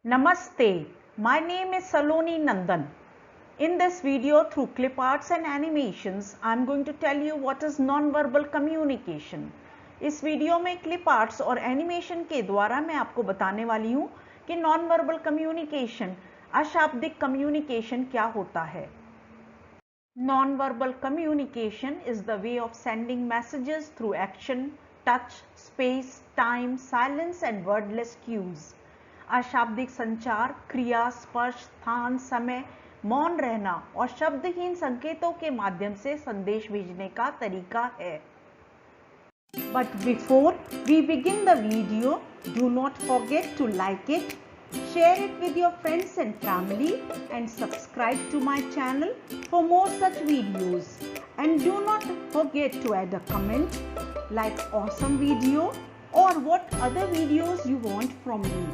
Namaste, my name is Saloni Nandan. In this video through clip arts and animations, I am going to tell you what is non-verbal communication. इस video में clip arts और animation के द्वारा मैं आपको बताने वाली हूँ कि नॉन-वर्बल कम्युनिकेशन, अशाब्दिक कम्युनिकेशन क्या होता है. Non-verbal communication is the way of sending messages through action, touch, space, time, silence and wordless cues. अशाब्दिक संचार क्रिया, स्पर्श, स्थान, समय, मौन रहना और शब्दहीन संकेतों के माध्यम से संदेश भेजने का तरीका है. But before we begin the video, do not forget to like it, share it with your friends and family and subscribe to my channel for more such videos. And do not forget to add a comment like awesome video or what other videos you want from me.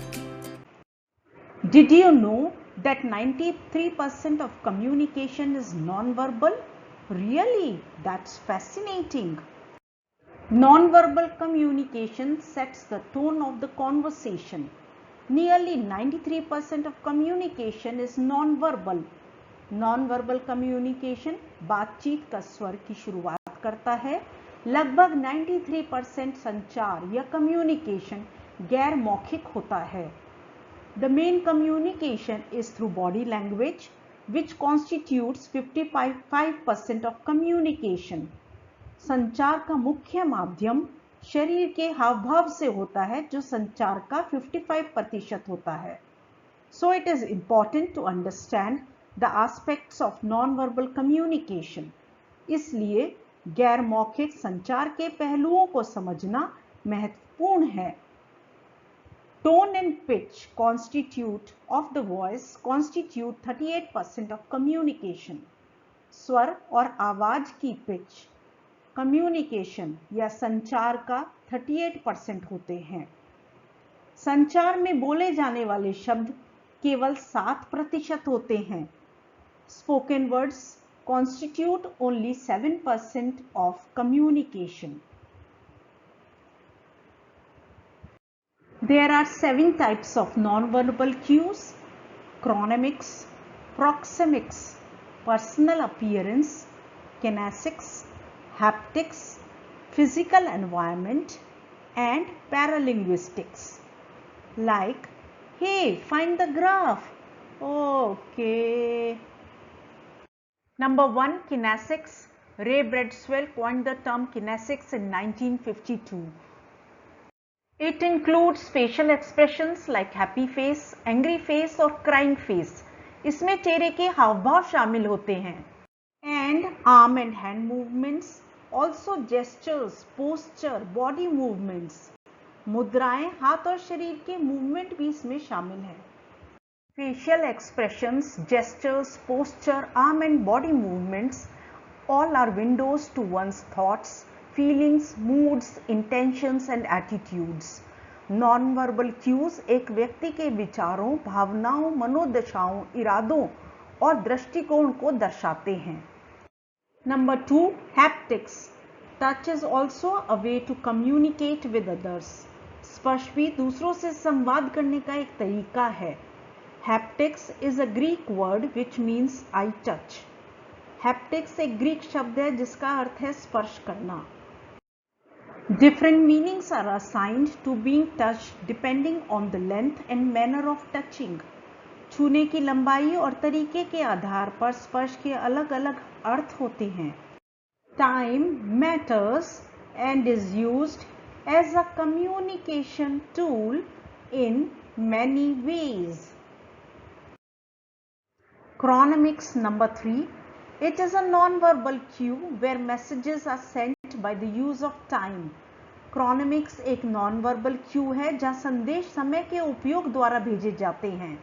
Did you know that 93% of communication is non-verbal? Really? That's fascinating. Non-verbal communication sets the tone of the conversation. Nearly 93% of communication is non-verbal. Non-verbal communication बातचीत का स्वर की शुरुआत करता है. लगभग 93% संचार या कम्युनिकेशन गैर मौखिक होता है. The main communication is through body language, which constitutes 55% of communication. संचार का मुख्य माध्यम शरीर के हाव-भाव से होता है, जो संचार का 55% होता है. So it is important to understand the aspects of non-verbal communication. इसलिए गैर मौखिक संचार के पहलुओं को समझना महत्वपूर्ण है. Tone and pitch of the voice constitute 38% of communication. स्वर और आवाज की पिच कम्युनिकेशन या संचार का 38% होते हैं. संचार में बोले जाने वाले शब्द केवल 7% होते हैं. Spoken words constitute only 7% of communication. There are 7 types of non-verbal cues: Chronemics, Proxemics, personal appearance, Kinesics, Haptics, physical environment, and Paralinguistics. Like, hey, find the graph. Okay. Number 1, Kinesics. Ray Bradeswell coined the term Kinesics in 1952. It includes facial expressions like happy face, angry face और crying face. इसमें चेहरे के हाव-भाव शामिल होते हैं. And arm and hand movements, also gestures, posture, body movements. मुद्राएं, हाथ और शरीर के मूवमेंट भी इसमें शामिल है. Facial expressions, gestures, posture, arm and body movements all are windows to one's thoughts, feelings, moods, intentions and attitudes. Non-verbal cues एक व्यक्ति के विचारों, भावनाओं, मनोदशाओं, इरादों और दृष्टिकोण को दर्शाते हैं. Number 2, Haptics. Touch is also a way to communicate with others. स्पर्श भी दूसरों से संवाद करने का एक तरीका है. Haptics is a Greek word which means I touch. Haptics एक ग्रीक शब्द है जिसका अर्थ है स्पर्श करना. Different meanings are assigned to being touched depending on the length and manner of touching. छूने की लंबाई और तरीके के आधार पर स्पर्श के अलग-अलग अर्थ होते हैं. Time matters and is used as a communication tool in many ways. Chronemics number 3. It is a non-verbal cue where messages are sent by the use of time. Chronemics एक non-verbal cue है जहाँ संदेश समय के उपयोग द्वारा भेजे जाते हैं.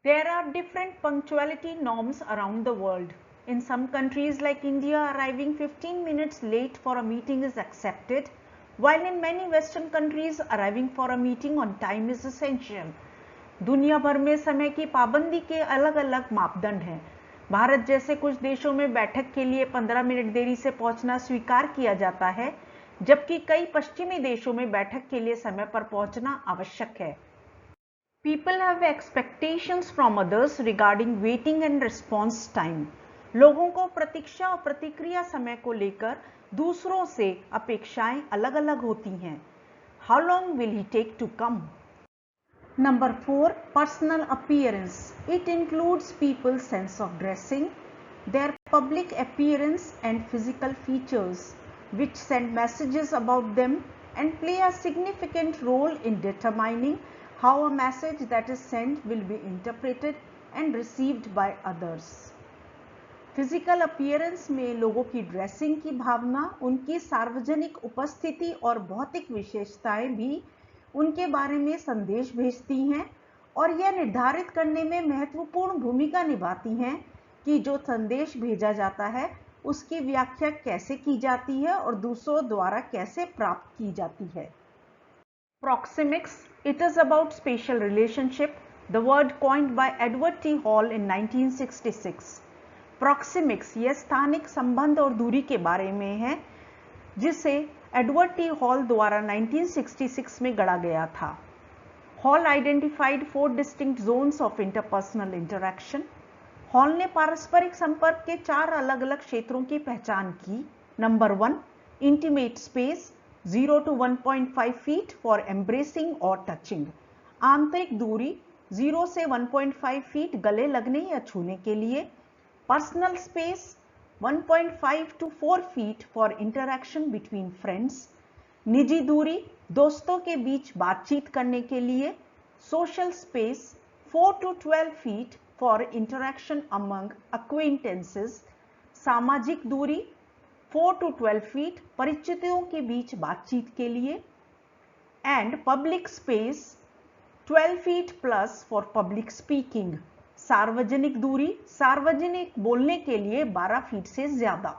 There are different punctuality norms around the world. In some countries like India, arriving 15 minutes late for a meeting is accepted, while in many Western countries, arriving for a meeting on time is essential. दुनिया भर में समय की पाबंदी के अलग-अलग मापदंड हैं. भारत जैसे कुछ देशों में बैठक के लिए 15 मिनट देरी से पहुंचना स्वीकार किया जाता है, जबकि कई पश्चिमी देशों में बैठक के लिए समय पर पहुंचना आवश्यक है. People have expectations from others regarding waiting and response time. लोगों को प्रतीक्षा और प्रतिक्रिया समय को लेकर दूसरों से अपेक्षाएं अलग-अलग होती हैं. How long will he take to come? Number 4, personal appearance. It includes people's sense of dressing, their public appearance and physical features, which send messages about them and play a significant role in determining how a message that is sent will be interpreted and received by others. Physical appearance में लोगों की dressing की भावना, उनकी सार्वजनिक उपस्थिति और भौतिक विशेषताएं भी उनके बारे में संदेश भेजती हैं और यह निर्धारित करने में महत्वपूर्ण भूमिका निभाती हैं कि जो संदेश भेजा जाता है उसकी व्याख्या कैसे की जाती है और दूसरों द्वारा कैसे प्राप्त की जाती है. Proxemics, it is about spatial relationship, the word coined by Edward T. Hall in 1966. Proxemics यह स्थानिक संबंध और दूरी के बारे में है जिसे एडवर्ड टी हॉल द्वारा 1966 में गढ़ा गया था. Hall identified 4 distinct zones of interpersonal interaction. Hall ने पारस्परिक संपर्क के 4 अलग-अलग क्षेत्रों की पहचान की. Number 1, intimate space 0 to 1.5 feet for embracing or touching. आंतरिक दूरी 0 से 1.5 फीट गले लगने या छूने के लिए. Personal space 1.5 to 4 feet for interaction between friends. निजी दूरी दोस्तों के बीच बातचीत करने के लिए. Social space 4 to 12 feet for interaction among acquaintances. सामाजिक दूरी 4 to 12 feet परिचितों के बीच बातचीत के लिए. And public space 12 feet plus for public speaking. सार्वजनिक दूरी सार्वजनिक बोलने के लिए 12 फीट से ज्यादा.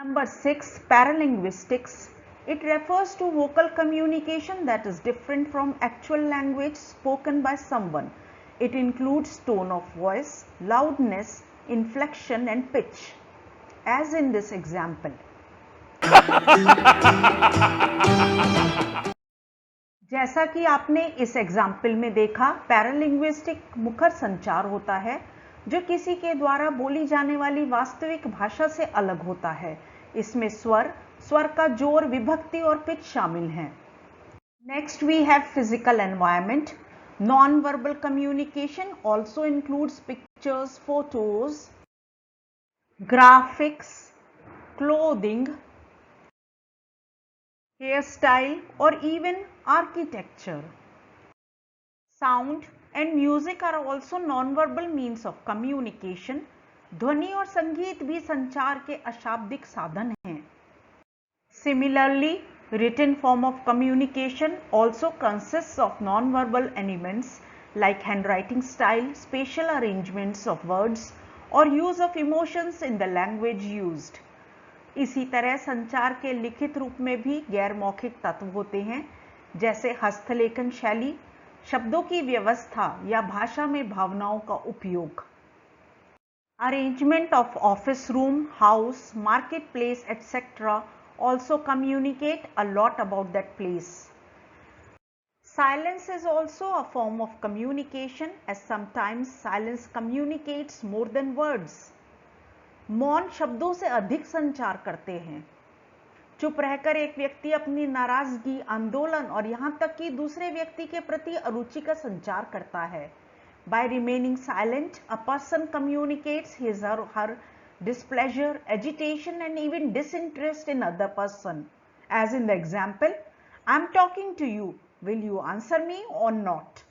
Number 6, Paralinguistics. It refers to vocal communication that is different from actual language spoken by someone. It includes tone of voice, loudness, inflection and pitch. As in this example. जैसा कि आपने इस एग्जाम्पल में देखा, paralinguistic मुखर संचार होता है जो किसी के द्वारा बोली जाने वाली वास्तविक भाषा से अलग होता है. इसमें स्वर का जोर, विभक्ति और पिच शामिल हैं. Next we have physical environment. Non verbal communication also includes pictures, photos, graphics, clothing, hairstyle or even architecture. Sound and music are also non-verbal means of communication. ध्वनि और संगीत भी संचार के अशाब्दिक साधन हैं. Similarly, written form of communication also consists of non-verbal elements like handwriting style, spatial arrangements of words or use of emotions in the language used. इसी तरह संचार के लिखित रूप में भी गैर मौखिक तत्व होते हैं जैसे हस्तलेखन शैली, शब्दों की व्यवस्था या भाषा में भावनाओं का उपयोग. Arrangement of office room, house, market place etcetera also communicate a lot about that place. Silence is also a form of communication as sometimes silence communicates more than words. मौन शब्दों से अधिक संचार करते हैं. चुप रहकर एक व्यक्ति अपनी नाराजगी, आंदोलन और यहाँ तक कि दूसरे व्यक्ति के प्रति अरुचि का संचार करता है. By remaining silent, a person communicates his or her displeasure, agitation and even disinterest in other person. As in the example, I am talking to you. Will you answer me or not?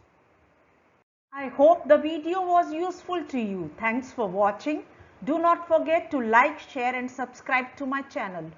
I hope the video was useful to you. Thanks for watching. Do not forget to like, share and subscribe to my channel.